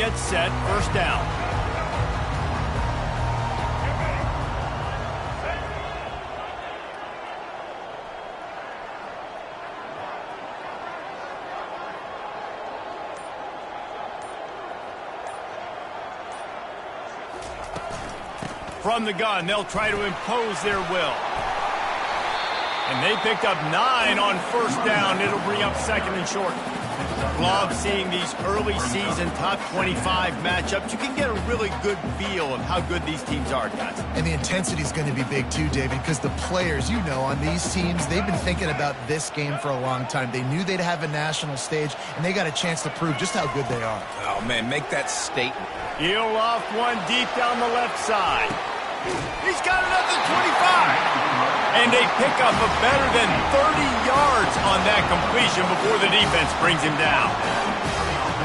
gets set, first down. From the gun, they'll try to impose their will. And they picked up 9 on first down. It'll bring up second and short. Love seeing these early season top 25 matchups. You can get a really good feel of how good these teams are, guys. And the intensity is going to be big too, David, because the players, you know, on these teams, they've been thinking about this game for a long time. They knew they'd have a national stage, and they got a chance to prove just how good they are. Oh, man, make that statement. He'll off one deep down the left side. He's got it up to 25. And they pick up a better than 30 yards on that completion before the defense brings him down.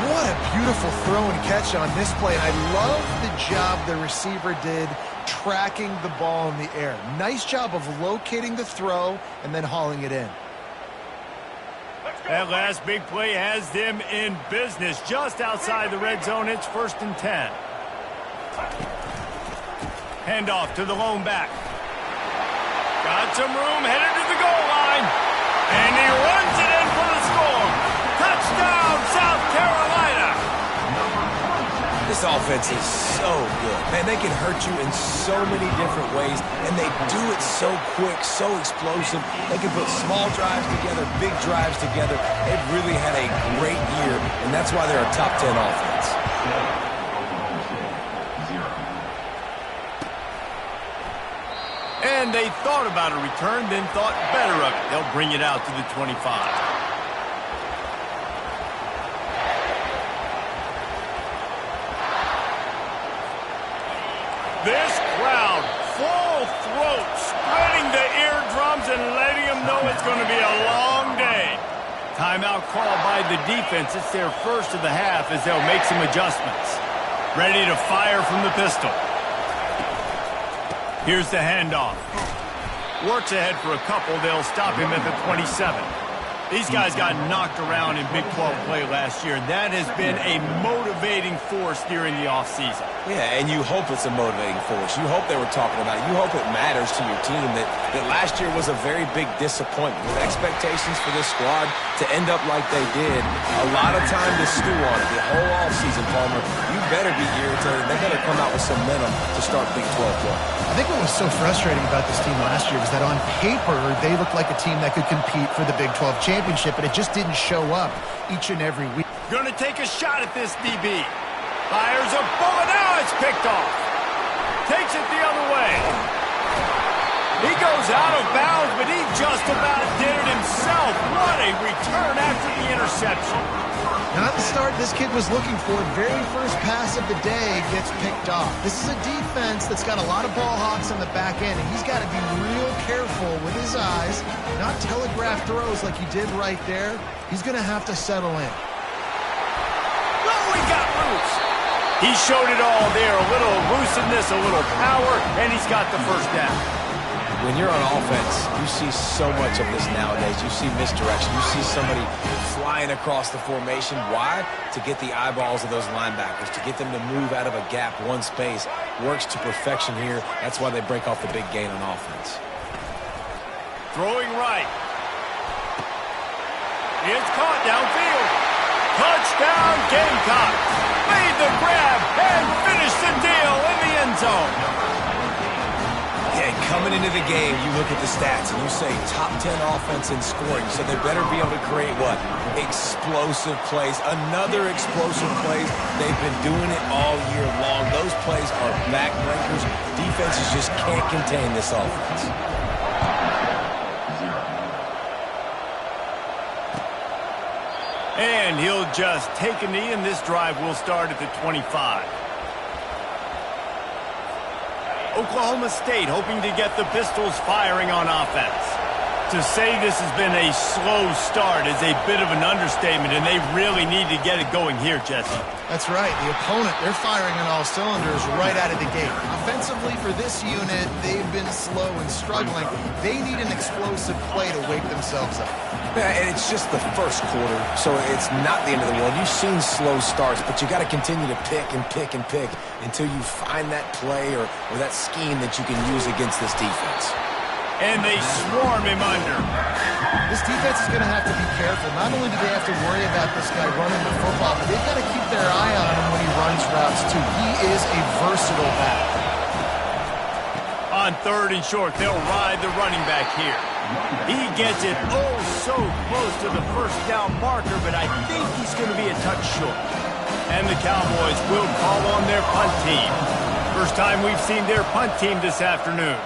What a beautiful throw and catch on this play. I love the job the receiver did tracking the ball in the air. Nice job of locating the throw and then hauling it in. That last big play has them in business just outside the red zone. It's 1st and 10. Handoff to the lone back. Got some room, headed to the goal line. And he runs it in for the score. Touchdown, South Carolina. This offense is so good. Man, they can hurt you in so many different ways, and they do it so quick, so explosive. They can put small drives together, big drives together. They've really had a great year, and that's why they're a top 10 offense. And they thought about a return, then thought better of it. They'll bring it out to the 25. This crowd, full throat, spreading the eardrums and letting them know it's going to be a long day. Timeout called by the defense. It's their first of the half as they'll make some adjustments. Ready to fire from the pistol. Here's the handoff. Works ahead for a couple. They'll stop him at the 27. These guys got knocked around in Big 12 play last year. That has been a motivating force during the offseason. Yeah, and you hope it's a motivating force. You hope they were talking about it. You hope it matters to your team that last year was a very big disappointment. With expectations for this squad to end up like they did, a lot of time to stew on it. The whole offseason, Palmer, you better be irritated. They better come out with some momentum to start Big 12 play. I think what was so frustrating about this team last year was that on paper, they looked like a team that could compete for the Big 12 championship, but it just didn't show up each and every week. Gonna take a shot at this DB. Fires a bullet. Now it's picked off. Takes it the other way. He goes out of bounds, but he just about did it himself. What a return after the interception. Not the start this kid was looking for. Very first pass of the day gets picked off. This is a defense that's got a lot of ball hawks on the back end, and he's got to be real careful with his eyes, not telegraph throws like he did right there. He's going to have to settle in. Oh, he got loose. He showed it all there. A little elusiveness, a little power, and he's got the first down. When you're on offense, you see so much of this nowadays. You see misdirection. You see somebody flying across the formation. Why? To get the eyeballs of those linebackers, to get them to move out of a gap, one space. Works to perfection here. That's why they break off the big gain on offense. Throwing right. It's caught downfield. Touchdown, Gamecocks. Made the grab and finished the deal in the end zone. Yeah, coming into the game, you look at the stats and you say top 10 offense in scoring, so they better be able to create what? Explosive plays. Another explosive plays. They've been doing it all year long. Those plays are backbreakers. Defenses just can't contain this offense. And he'll just take a knee, and this drive will start at the 25. Oklahoma State hoping to get the Pistols firing on offense. To say this has been a slow start is a bit of an understatement, and they really need to get it going here, Jesse. That's right. The opponent, they're firing on all cylinders right out of the gate. Offensively for this unit, they've been slow and struggling. They need an explosive play to wake themselves up. Yeah, and it's just the first quarter, so it's not the end of the world. You've seen slow starts, but you got to continue to pick and pick and pick until you find that play or that scheme that you can use against this defense. And they swarm him under. This defense is going to have to be careful. Not only do they have to worry about this guy running the football, but they've got to keep their eye on him when he runs routes, too. He is a versatile back. On 3rd and short, they'll ride the running back here. He gets it oh so close to the first down marker, but I think he's going to be a touch short. And the Cowboys will call on their punt team. First time we've seen their punt team this afternoon.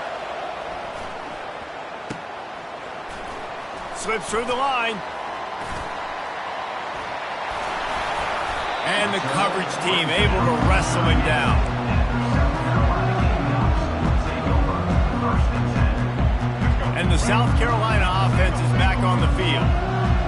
Slips through the line. And the coverage team able to wrestle him down. And the South Carolina offense is back on the field.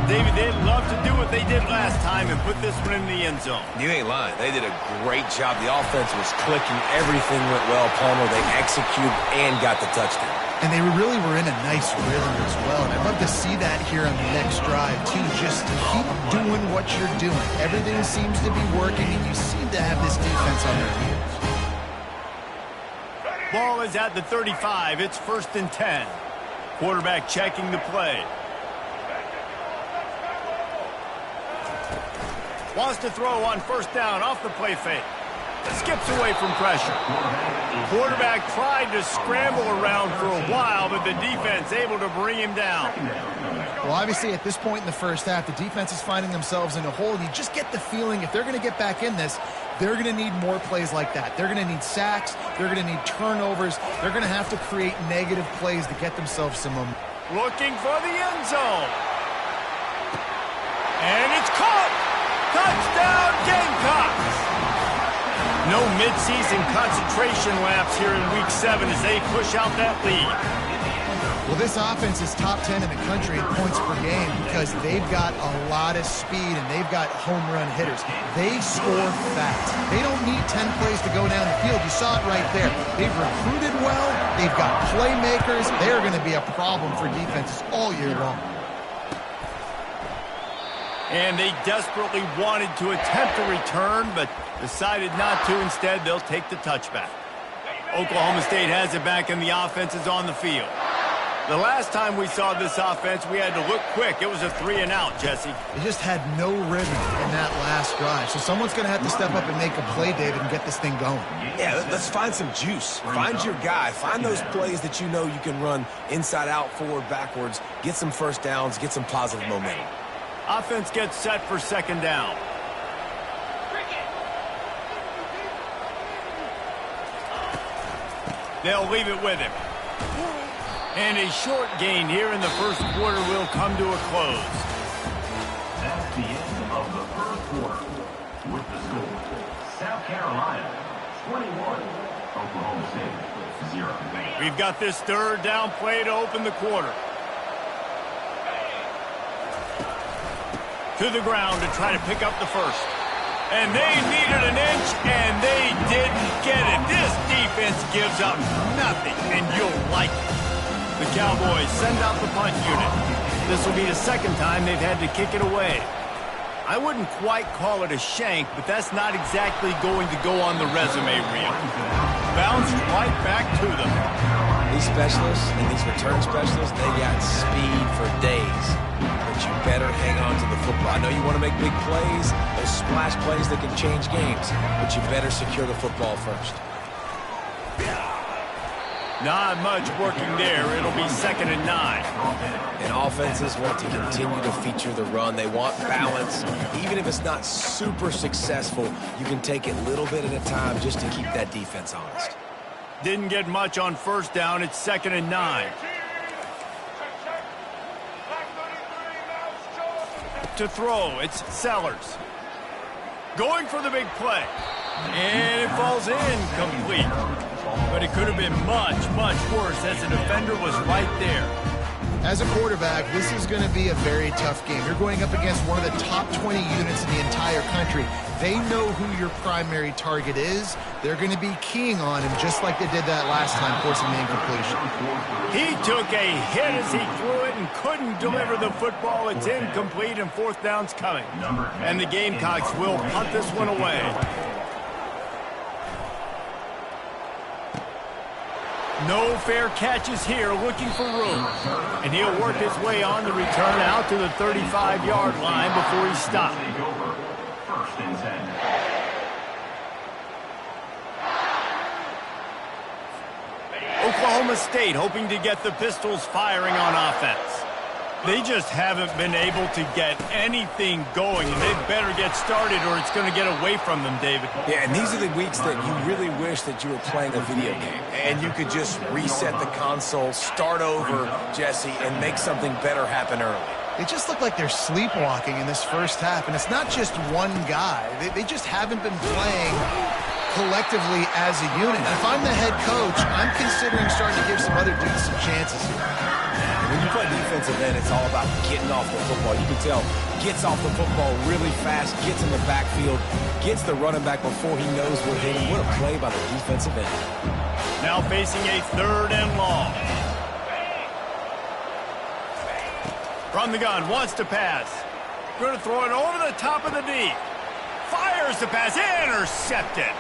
David, they'd love to do what they did last time and put this one in the end zone. You ain't lying. They did a great job. The offense was clicking. Everything went well. Palmer, they executed and got the touchdown. And they really were in a nice rhythm as well. And I'd love to see that here on the next drive, too. Just keep doing what you're doing. Everything seems to be working, and you seem to have this defense on their heels. Ball is at the 35. It's 1st and 10. Quarterback checking the play. Wants to throw on 1st down off the play fake. Skips away from pressure. Quarterback tried to scramble around for a while, but the defense able to bring him down. Well, obviously, at this point in the first half, the defense is finding themselves in a hole. You just get the feeling if they're going to get back in this, they're going to need more plays like that. They're going to need sacks. They're going to need turnovers. They're going to have to create negative plays to get themselves some momentum. Looking for the end zone. And it's caught. Touchdown, Gamecocks. No midseason concentration laps here in Week 7 as they push out that lead. Well, this offense is top 10 in the country in points per game because they've got a lot of speed and they've got home run hitters. They score fast. They don't need 10 plays to go down the field. You saw it right there. They've recruited well. They've got playmakers. They're going to be a problem for defenses all year long. And they desperately wanted to attempt a return, but decided not to. Instead, they'll take the touchback. Oklahoma State has it back, and the offense is on the field. The last time we saw this offense, we had to look quick. It was a 3-and-out, Jesse. They just had no rhythm in that last drive. So someone's going to have to step up and make a play, David, and get this thing going. Yeah, let's find some juice. Find your guy. Find those plays that you know you can run inside out, forward, backwards. Get some first downs. Get some positive momentum. Offense gets set for 2nd down. They'll leave it with him. And a short gain here in the first quarter will come to a close. That's the end of the first quarter. With the score, South Carolina 21, Oklahoma State 0. We've got this 3rd down play to open the quarter. To the ground to try to pick up the first. And they needed an inch, and they didn't get it. This defense gives up nothing, and you'll like it. The Cowboys send out the punt unit. This will be the 2nd time they've had to kick it away. I wouldn't quite call it a shank, but that's not exactly going to go on the resume reel. Bounced right back to them. These specialists and these return specialists, they got speed for days. But you better hang on to the football. I know you want to make big plays, those splash plays that can change games, but you better secure the football first. Not much working there. It'll be 2nd and 9. And offenses want to continue to feature the run. They want balance. Even if it's not super successful, you can take it little bit at a time just to keep that defense honest. Didn't get much on 1st down. It's 2nd and 9. To throw, it's Sellers. Going for the big play. And it falls incomplete. But it could have been much, much worse as the defender was right there. As a quarterback, this is going to be a very tough game. You're going up against one of the top 20 units in the entire country. They know who your primary target is. They're going to be keying on him just like they did that last time, forcing the incompletion. He took a hit as he threw it and couldn't deliver the football. It's incomplete and fourth down's coming. And the Gamecocks will punt this one away. No fair catches here, looking for room. And he'll work his way on the return out to the 35-yard line before he stopped. First and 10. Oklahoma State hoping to get the Pistols firing on offense. They just haven't been able to get anything going, and they better get started or it's going to get away from them, David. Yeah, and these are the weeks that you really wish that you were playing a video game and you could just reset the console, start over, Jesse, and make something better happen early. They just look like they're sleepwalking in this first half, and it's not just one guy. They just haven't been playing collectively as a unit. If I'm the head coach, I'm considering starting to give some other dudes some chances here. When you play defensive end, it's all about getting off the football. You can tell, gets off the football really fast, gets in the backfield, gets the running back before he knows what hit him. What a play by the defensive end. Now facing a 3rd and long. From the gun, wants to pass. Going to throw it over the top of the D. Fires the pass, intercepted.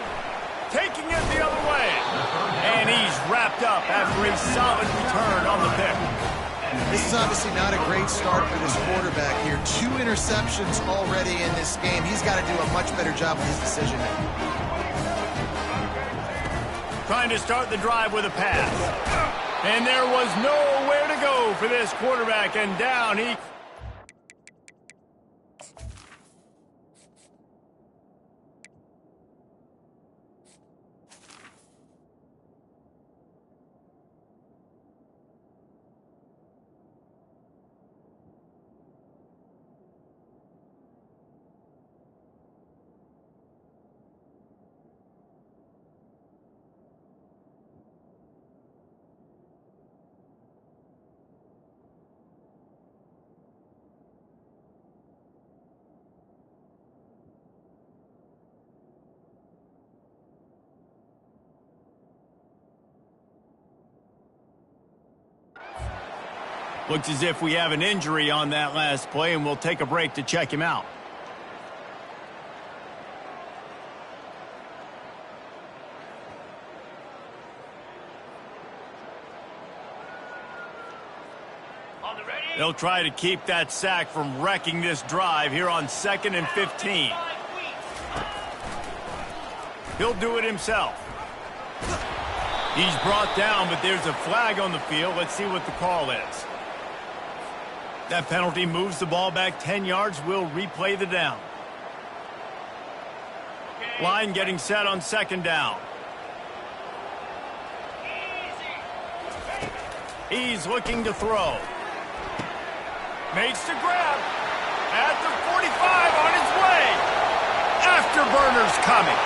Taking it the other way. And he's wrapped up after a solid return on the pick. This is obviously not a great start for this quarterback here. 2 interceptions already in this game. He's got to do a much better job with his decision-making. Trying to start the drive with a pass. And there was nowhere to go for this quarterback, and down he... Looks as if we have an injury on that last play, and we'll take a break to check him out. They'll try to keep that sack from wrecking this drive here on 2nd and 15. He'll do it himself. He's brought down, but there's a flag on the field. Let's see what the call is. That penalty moves the ball back 10 yards. We'll replay the down. Line getting set on 2nd down. He's looking to throw. Makes the grab. At the 45 on his way. Afterburner's coming.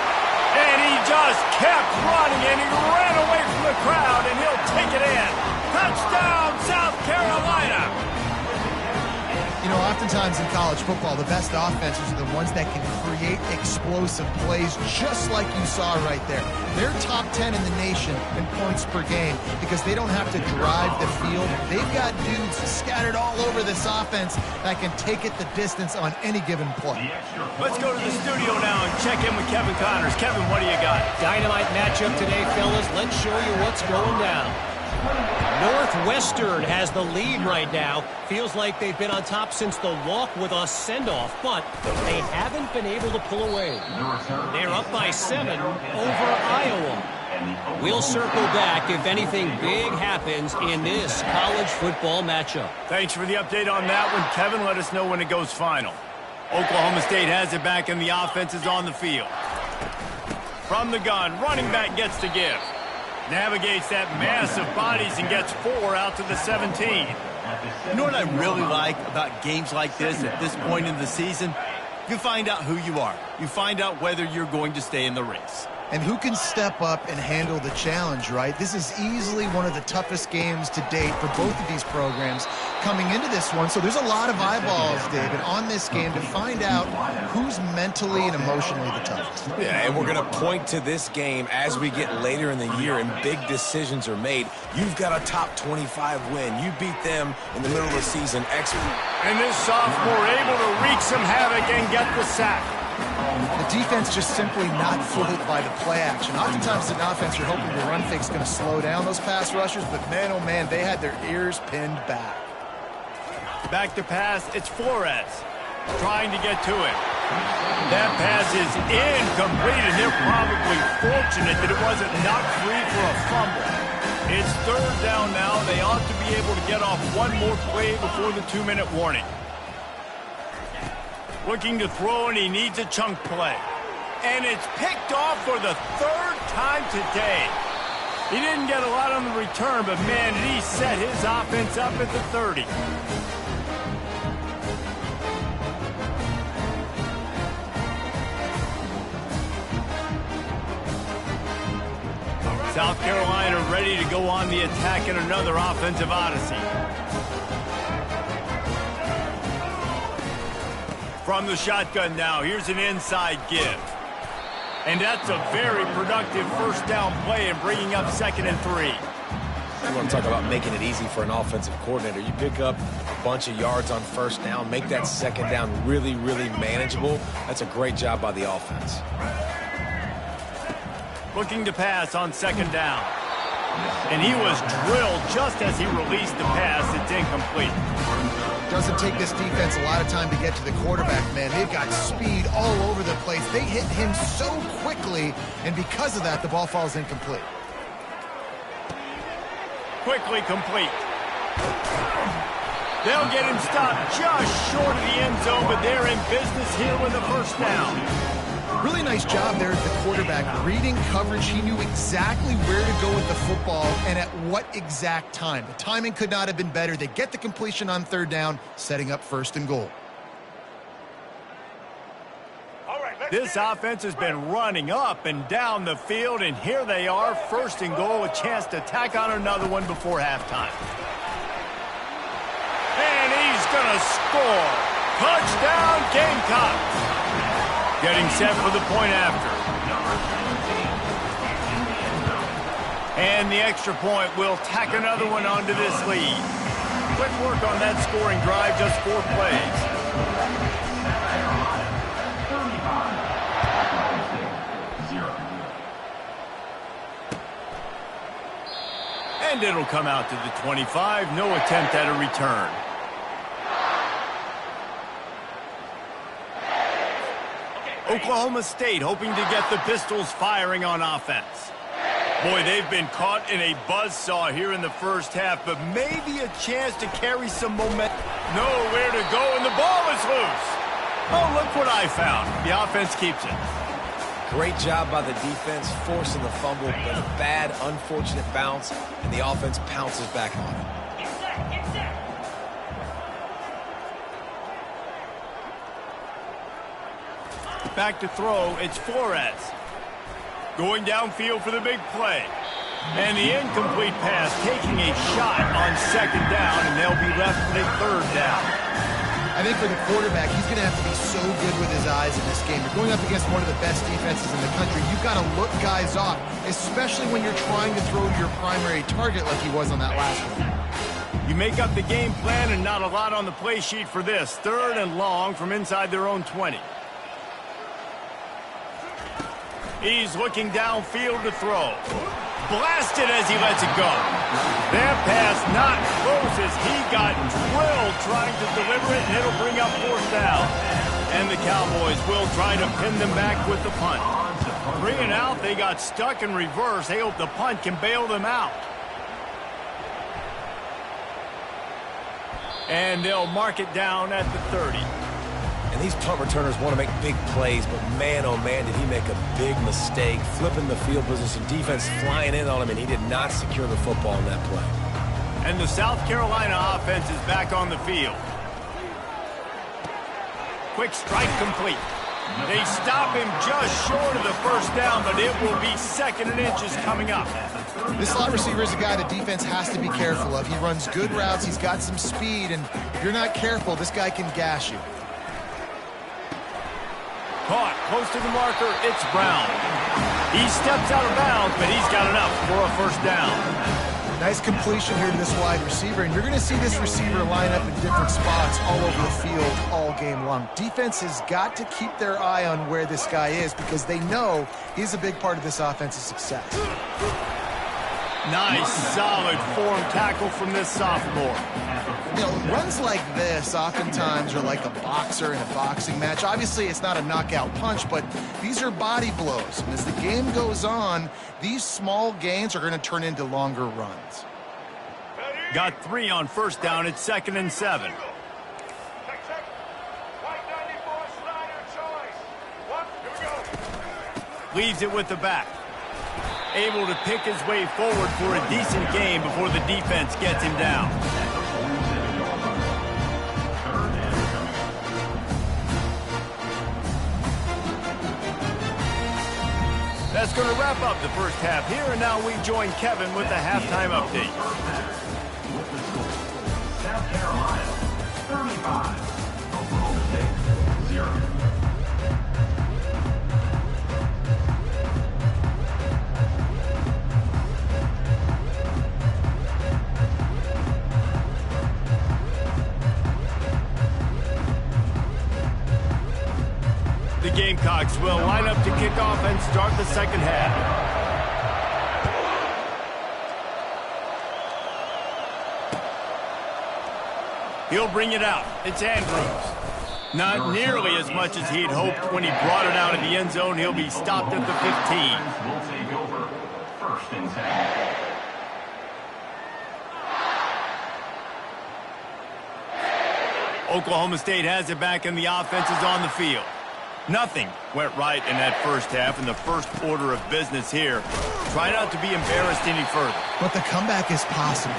And he just kept running, and he ran away from the crowd, and he'll take it in. Touchdown, South Carolina. You know, oftentimes in college football, the best offenses are the ones that can create explosive plays, just like you saw right there. They're top 10 in the nation in points per game because they don't have to drive the field. They've got dudes scattered all over this offense that can take it the distance on any given play. Let's go to the studio now and check in with Kevin Connors. Kevin, what do you got? Dynamite matchup today, fellas. Let's show you what's going down. Northwestern has the lead right now. Feels like they've been on top since the walk with a send-off, but they haven't been able to pull away. They're up by 7 over Iowa. We'll circle back if anything big happens in this college football matchup. Thanks for the update on that one, Kevin. Let us know when it goes final. Oklahoma State has it back, and the offense is on the field. From the gun, running back gets to give. Navigates that mass of bodies and gets 4 out to the 17. You know what I really like about games like this at this point in the season? You find out who you are. You find out whether you're going to stay in the race. And who can step up and handle the challenge, right? This is easily one of the toughest games to date for both of these programs coming into this one. So there's a lot of eyeballs, David, on this game to find out who's mentally and emotionally the toughest. Yeah, and we're going to point to this game as we get later in the year and big decisions are made. You've got a top 25 win. You beat them in the middle of the season. Excellent. And this sophomore able to wreak some havoc and get the sack. The defense just simply not fooled by the play action. Oftentimes in offense, you're hoping the run fake's going to slow down those pass rushers, but man, oh man, they had their ears pinned back. Back to pass, it's Flores trying to get to it. That pass is incomplete, and they're probably fortunate that it wasn't knocked free for a fumble. It's third down now. They ought to be able to get off one more play before the 2-minute warning. Looking to throw, and he needs a chunk play. And it's picked off for the third time today. He didn't get a lot on the return, but man, did he set his offense up at the 30. South Carolina ready to go on the attack in another offensive odyssey. From the shotgun now, here's an inside give. And that's a very productive first down play and bringing up 2nd and 3. You want to talk about making it easy for an offensive coordinator. You pick up a bunch of yards on first down, make that second down really, really manageable. That's a great job by the offense. Looking to pass on 2nd down. And he was drilled just as he released the pass. It's incomplete. Doesn't take this defense a lot of time to get to the quarterback, man. They've got speed all over the place. They hit him so quickly, and because of that, the ball falls incomplete. Quickly complete. They'll get him stopped just short of the end zone, but they're in business here with a first down. Really nice job there at the quarterback. Reading coverage, he knew exactly where to go with the football and at what exact time. The timing could not have been better. They get the completion on 3rd down, setting up 1st and goal. This offense has been running up and down the field, and here they are, 1st and goal, a chance to tack on another one before halftime. And he's going to score. Touchdown, Gamecocks. Getting set for the point after. And the extra point will tack another one onto this lead. Quick work on that scoring drive, just 4 plays. And it'll come out to the 25. No attempt at a return. Oklahoma State hoping to get the Pistols firing on offense. Boy, they've been caught in a buzzsaw here in the first half, but maybe a chance to carry some momentum. Nowhere to go, and the ball is loose. Oh, look what I found. The offense keeps it. Great job by the defense, forcing the fumble, but a bad, unfortunate bounce, and the offense pounces back on it. Back to throw, it's Flores. Going downfield for the big play. And the incomplete pass taking a shot on 2nd down, and they'll be left with a 3rd down. I think for the quarterback, he's going to have to be so good with his eyes in this game. You're going up against one of the best defenses in the country. You've got to look guys off, especially when you're trying to throw to your primary target like he was on that last one. You make up the game plan and not a lot on the play sheet for this. 3rd and long from inside their own 20. He's looking downfield to throw. Blasted as he lets it go. That pass not close as he got drilled trying to deliver it, and it'll bring up 4th down. And the Cowboys will try to pin them back with the punt. Bringing out, they got stuck in reverse. They hope the punt can bail them out. And they'll mark it down at the 30. And these punt returners want to make big plays, but man, oh man, did he make a big mistake, flipping the field position, defense flying in on him, and he did not secure the football in that play. And the South Carolina offense is back on the field. Quick strike complete. They stop him just short of the first down, but it will be 2nd and inches coming up. This slot receiver is a guy the defense has to be careful of. He runs good routes. He's got some speed, and if you're not careful, this guy can gash you. Caught close to the marker. It's Brown. He steps out of bounds, but he's got enough for a first down. Nice completion here to this wide receiver, and you're going to see this receiver line up in different spots all over the field all game long. Defense has got to keep their eye on where this guy is because they know he's a big part of this offense's success. Nice, solid form tackle from this sophomore. You know, runs like this oftentimes are like a boxer in a boxing match. Obviously, it's not a knockout punch, but these are body blows. And as the game goes on, these small gains are going to turn into longer runs. Got 3 on first down. It's 2nd and 7. Leaves it with the back. Able to pick his way forward for a decent gain before the defense gets him down. That's going to wrap up the first half here, and now we join Kevin with the halftime update. With the score, South Carolina 35, Oklahoma State 0. The Gamecocks will line up to kick off and start the second half. He'll bring it out. It's Andrews. Not nearly as much as he'd hoped when he brought it out of the end zone. He'll be stopped at the 15. Will take over 1st and 10. Oklahoma State has it back and the offense is on the field. Nothing went right in that first half, and the first order of business here. Try not to be embarrassed any further. But the comeback is possible.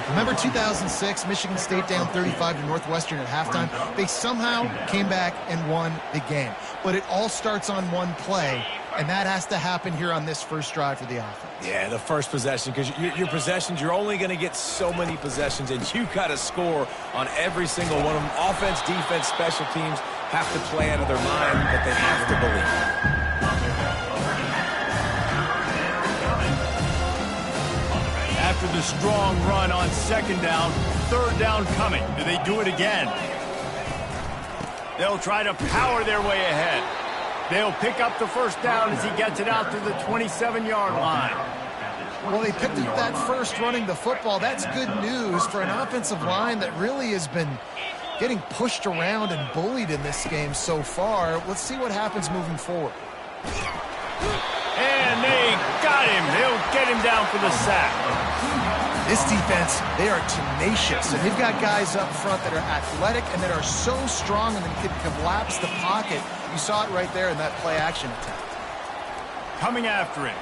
Remember 2006, Michigan State down 35 to Northwestern at halftime? They somehow came back and won the game. But it all starts on one play, and that has to happen here on this first drive for the offense. Yeah, the first possession, because your possessions, you're only going to get so many possessions, and you've got to score on every single one of them. Offense, defense, special teams have to play out of their mind, but they have to believe. After the strong run on 2nd down, 3rd down coming. Do they do it again? They'll try to power their way ahead. They'll pick up the first down as he gets it out to the 27-yard line. Well, they picked up that first running the football. That's good news for an offensive line that really has been getting pushed around and bullied in this game so far. Let's see what happens moving forward. And they got him. They'll get him down for the sack. This defense, they are tenacious, and they've got guys up front that are athletic and that are so strong and that can collapse the pocket. You saw it right there in that play-action attempt. Coming after him.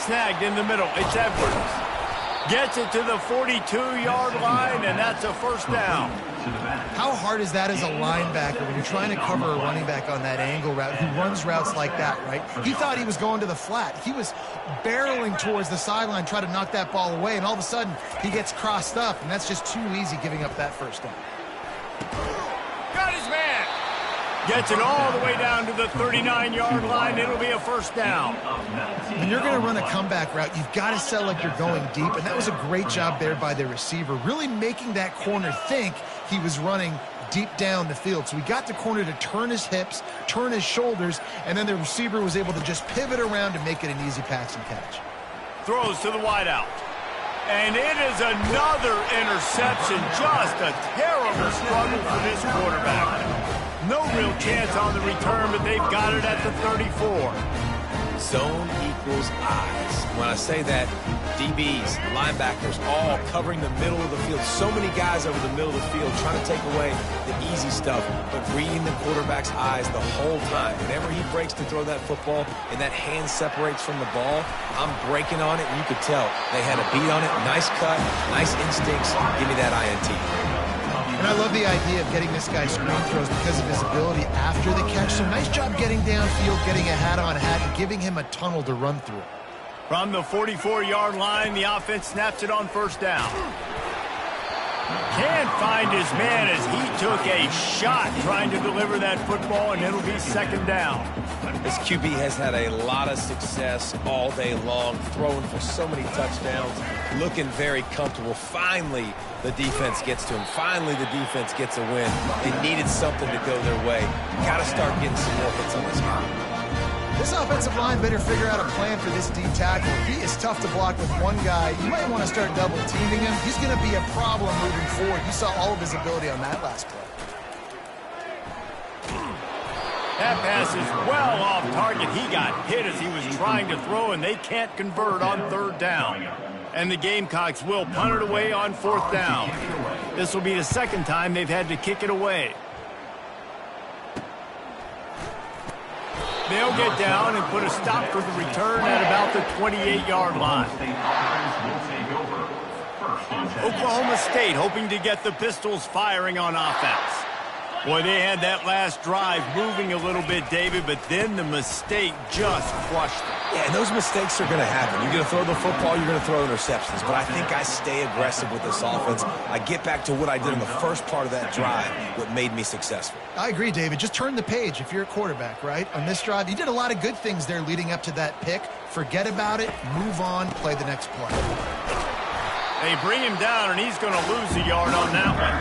Snagged in the middle. It's Edwards. Gets it to the 42-yard line, and that's a first down. How hard is that as a linebacker when you're trying to cover a running back on that angle route who runs routes like that, right? He thought he was going to the flat. He was barreling towards the sideline, trying to knock that ball away, and all of a sudden he gets crossed up, and that's just too easy giving up that first down. Got his man. Gets it all the way down to the 39-yard line. It'll be a first down. When you're going to run a comeback route, you've got to sell like you're going deep, and that was a great job there by the receiver, really making that corner think he was running deep down the field. So he got the corner to turn his hips, turn his shoulders, and then the receiver was able to just pivot around and make it an easy pass and catch. Throws to the wideout. And it is another interception. Just a terrible struggle for this quarterback. No real chance on the return, but they've got it at the 34. Zone equals eyes. When I say that, DBs, linebackers, all covering the middle of the field. So many guys over the middle of the field trying to take away the easy stuff, but reading the quarterback's eyes the whole time. Whenever he breaks to throw that football and that hand separates from the ball, I'm breaking on it, and you could tell they had a beat on it. Nice cut, nice instincts. Give me that INT. And I love the idea of getting this guy screen throws because of his ability after the catch. So nice job getting downfield, getting a hat-on-hat, and giving him a tunnel to run through. From the 44-yard line, the offense snaps it on first down. Can't find his man as he took a shot trying to deliver that football, and it'll be second down. This QB has had a lot of success all day long, throwing for so many touchdowns, looking very comfortable. Finally, the defense gets to him. Finally, the defense gets a win. They needed something to go their way. Got to start getting some more hits on this guy. This offensive line better figure out a plan for this D tackle. He is tough to block with one guy. You might want to start double-teaming him. He's going to be a problem moving forward. You saw all of his ability on that last play. That pass is well off target. He got hit as he was trying to throw, and they can't convert on third down. And the Gamecocks will punt it away on fourth down. This will be the second time they've had to kick it away. They'll get down and put a stop for the return at about the 28-yard line. Oklahoma State hoping to get the Pistols firing on offense. Boy, they had that last drive moving a little bit, David, but then the mistake just crushed them. Yeah, and those mistakes are going to happen. You're going to throw the football, you're going to throw interceptions. But I think I stay aggressive with this offense. I get back to what I did in the first part of that drive, what made me successful. I agree, David. Just turn the page if you're a quarterback, right? On this drive, you did a lot of good things there leading up to that pick. Forget about it, move on, play the next play. They bring him down, and he's going to lose a yard on that one.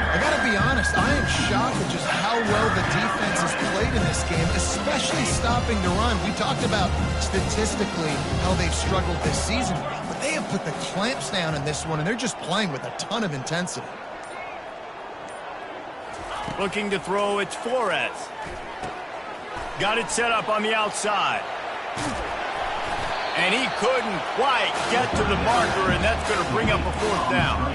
I got to be honest, I am shocked at just how well the defense has played in this game, especially stopping the run. We talked about statistically how they've struggled this season, but they have put the clamps down in this one, and they're just playing with a ton of intensity. Looking to throw, it's Flores. Got it set up on the outside. And he couldn't quite get to the marker, and that's going to bring up a fourth down.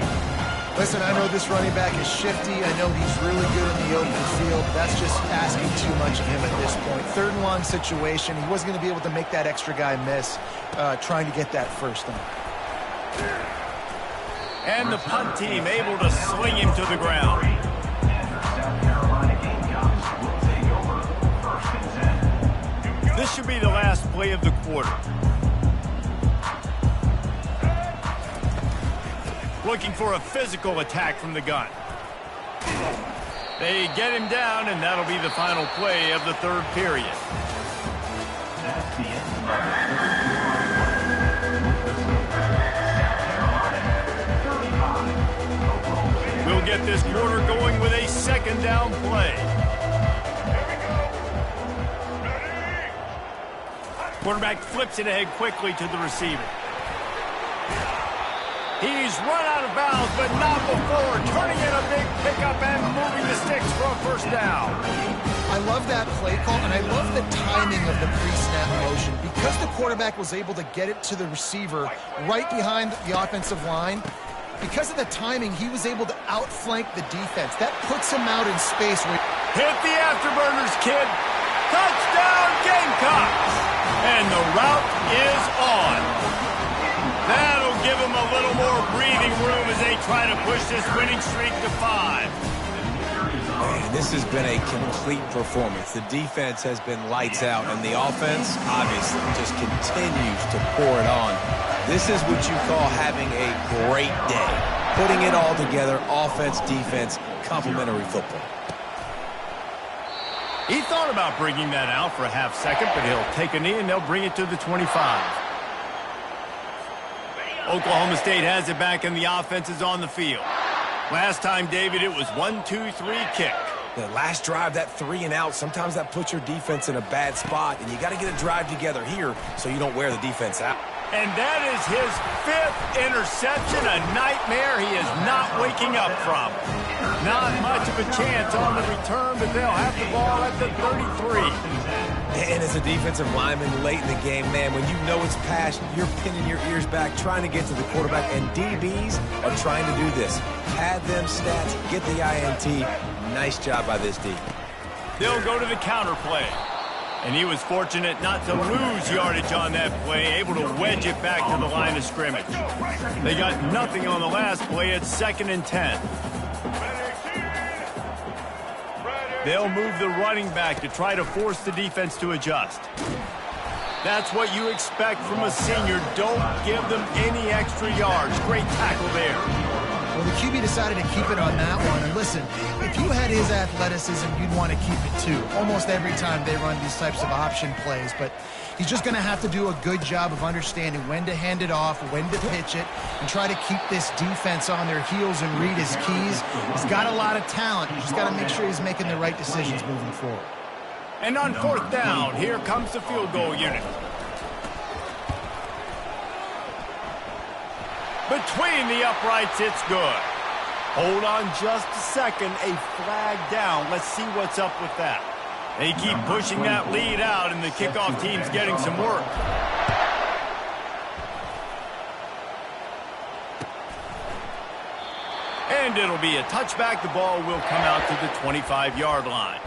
Listen, I know this running back is shifty. I know he's really good in the open field. That's just asking too much of him at this point. Third and long situation. He wasn't going to be able to make that extra guy miss trying to get that first down. And the punt team able to sling him to the ground. This should be the last play of the quarter. Looking for a physical attack from the gun. They get him down, and that'll be the final play of the third period. That's the end of We'll get this quarter going with a second down play. Quarterback flips it ahead quickly to the receiver. He's run out of bounds, but not before turning in a big pickup and moving the sticks for a first down. I love that play call, and I love the timing of the pre-snap motion. Because the quarterback was able to get it to the receiver right behind the offensive line, because of the timing, he was able to outflank the defense. That puts him out in space. Hit the afterburners, kid. Touchdown, Gamecocks. And the route is on. That'll give them a little more breathing room as they try to push this winning streak to 5. Man, this has been a complete performance. The defense has been lights out, and the offense, obviously, just continues to pour it on. This is what you call having a great day. Putting it all together, offense, defense, complementary football. He thought about bringing that out for a half second, but he'll take a knee, and they'll bring it to the 25. Oklahoma State has it back, and the offense is on the field. Last time, David, it was 1-2-3 kick. The last drive, that 3 and out, sometimes that puts your defense in a bad spot, and you got to get a drive together here so you don't wear the defense out. And that is his 5th interception, a nightmare he is not waking up from. Not much of a chance on the return, but they'll have the ball at the 33. And as a defensive lineman late in the game, man, when you know it's past, you're pinning your ears back, trying to get to the quarterback, and DBs are trying to do this. Pad them stats, get the INT. Nice job by this D. They'll go to the counter play. And he was fortunate not to lose yardage on that play, able to wedge it back to the line of scrimmage. They got nothing on the last play at 2nd and 10. They'll move the running back to try to force the defense to adjust. That's what you expect from a senior. Don't give them any extra yards. Great tackle there. Well, the QB decided to keep it on that one. And listen, if you had his athleticism, you'd want to keep it too. Almost every time they run these types of option plays. But he's just going to have to do a good job of understanding when to hand it off, when to pitch it, and try to keep this defense on their heels and read his keys. He's got a lot of talent. You just got to make sure he's making the right decisions moving forward. And on 4th down, here comes the field goal unit. Between the uprights, it's good. Hold on just a second. A flag down. Let's see what's up with that. They keep pushing that lead out, and the kickoff team's getting some work. And it'll be a touchback. The ball will come out to the 25-yard line.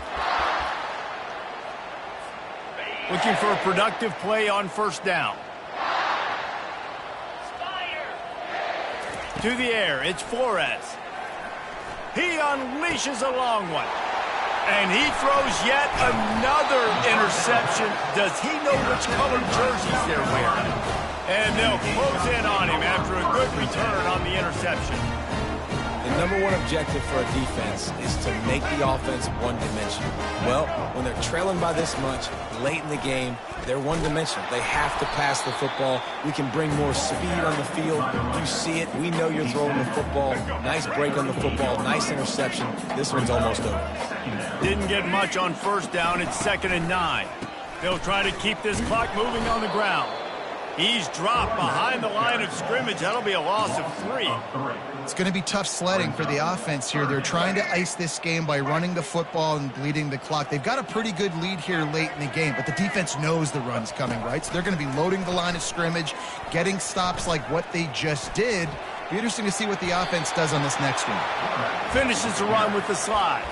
Looking for a productive play on 1st down. To the air, it's Flores. He unleashes a long one. And he throws yet another interception. Does he know which colored jerseys they're wearing? And they'll close in on him after a good return on the interception. The number one objective for a defense is to make the offense one-dimensional. Well, when they're trailing by this much, late in the game, they're one-dimensional. They have to pass the football. We can bring more speed on the field. You see it. We know you're throwing the football. Nice break on the football. Nice interception. This one's almost over. Didn't get much on 1st down. It's 2nd and 9. They'll try to keep this clock moving on the ground. He's dropped behind the line of scrimmage. That'll be a loss of 3. It's going to be tough sledding for the offense here. They're trying to ice this game by running the football and bleeding the clock. They've got a pretty good lead here late in the game, but the defense knows the run's coming, right? So they're going to be loading the line of scrimmage, getting stops like what they just did. Be interesting to see what the offense does on this next one. Finishes the run with the slide.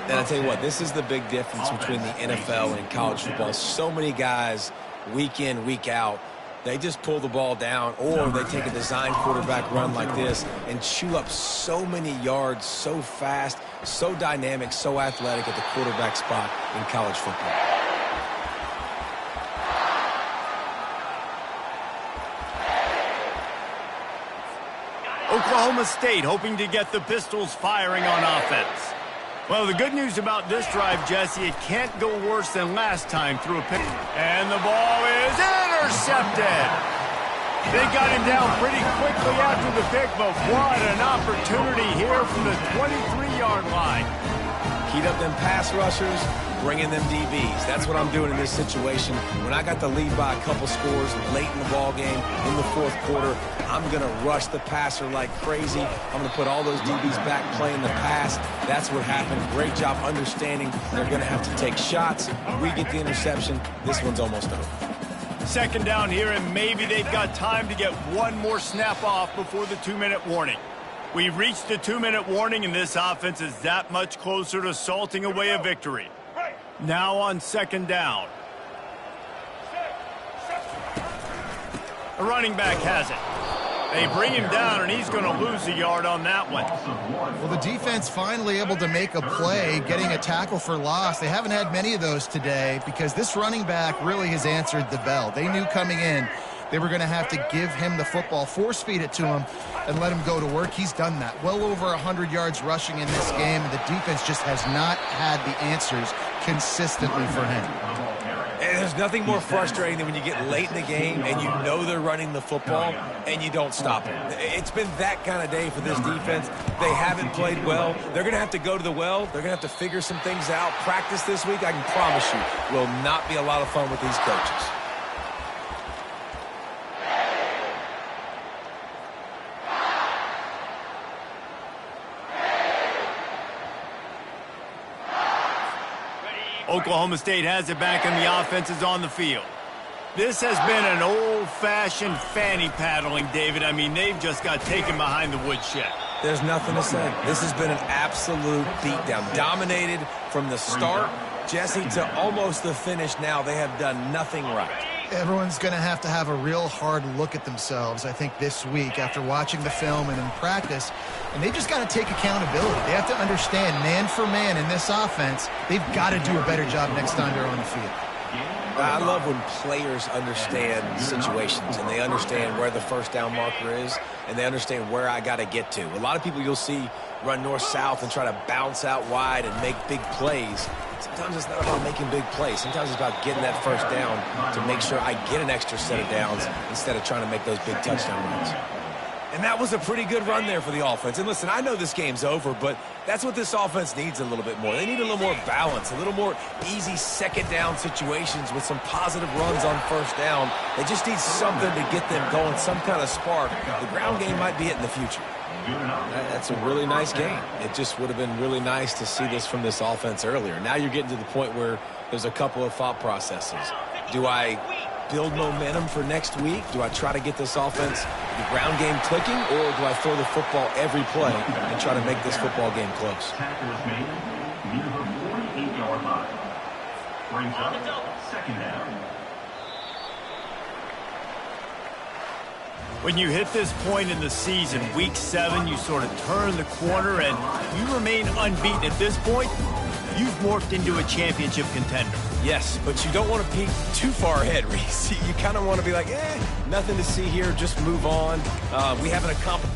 And I'll tell you what, this is the big difference between the NFL and college football. So many guys, week in, week out, they just pull the ball down, or they take a design quarterback run like this and chew up so many yards so fast, so dynamic, so athletic at the quarterback spot in college football. Oklahoma State hoping to get the Pistols firing on offense. Well, the good news about this drive, Jesse, it can't go worse than last time through a pick. And the ball is intercepted. They got him down pretty quickly after the pick, but what an opportunity here from the 23-yard line. Heat up them pass rushers, bring in them DBs. That's what I'm doing in this situation. When I got the lead by a couple scores late in the ball game, in the 4th quarter, I'm going to rush the passer like crazy. I'm going to put all those DBs back playing the pass. That's what happened. Great job understanding they're going to have to take shots. We get the interception. This one's almost over. 2nd down here, and maybe they've got time to get one more snap off before the 2-minute warning. We've reached the 2-minute warning, and this offense is that much closer to salting away a victory. Now on 2nd down. The running back has it. They bring him down, and he's going to lose a yard on that one. Well, the defense finally able to make a play, getting a tackle for loss. They haven't had many of those today because this running back really has answered the bell. They knew coming in they were going to have to give him the football, force feed it to him, and let him go to work. He's done that. Well over 100 yards rushing in this game. The defense just has not had the answers consistently for him. And there's nothing more frustrating than when you get late in the game and you know they're running the football and you don't stop it. It's been that kind of day for this defense. They haven't played well. They're going to have to go to the well. They're going to have to figure some things out. Practice this week, I can promise you, will not be a lot of fun with these coaches. Oklahoma State has it back, and the offense is on the field. This has been an old-fashioned fanny paddling, David. I mean, they've just got taken behind the woodshed. There's nothing to say. This has been an absolute beatdown. Dominated from the start, Jesse, to almost the finish now. They have done nothing right. Everyone's going to have a real hard look at themselves, I think, this week after watching the film and in practice. And they just got to take accountability. They have to understand, man for man in this offense, they've got to do a better job next time they're on the field. I love when players understand situations and they understand where the first down marker is and they understand where I got to get to. A lot of people you'll see run north-south and try to bounce out wide and make big plays. Sometimes it's not about making big plays. Sometimes it's about getting that first down to make sure I get an extra set of downs instead of trying to make those big touchdown runs. And that was a pretty good run there for the offense. And listen, I know this game's over, but that's what this offense needs a little bit more. They need a little more balance, a little more easy second down situations with some positive runs on first down. They just need something to get them going, some kind of spark. The ground game might be it in the future. That's a really nice game. It just would have been really nice to see this from this offense earlier. Now you're getting to the point where there's a couple of thought processes. Do I build momentum for next week? Do I try to get this offense, the ground game clicking, or do I throw the football every play and try to make this football game close? Tackle is made near the 48-yard line. Brings up second down. When you hit this point in the season, week 7, you sort of turn the corner and you remain unbeaten. At this point, you've morphed into a championship contender. Yes, but you don't want to peek too far ahead, Reese. You kind of want to be like, nothing to see here, just move on. We haven't accomplished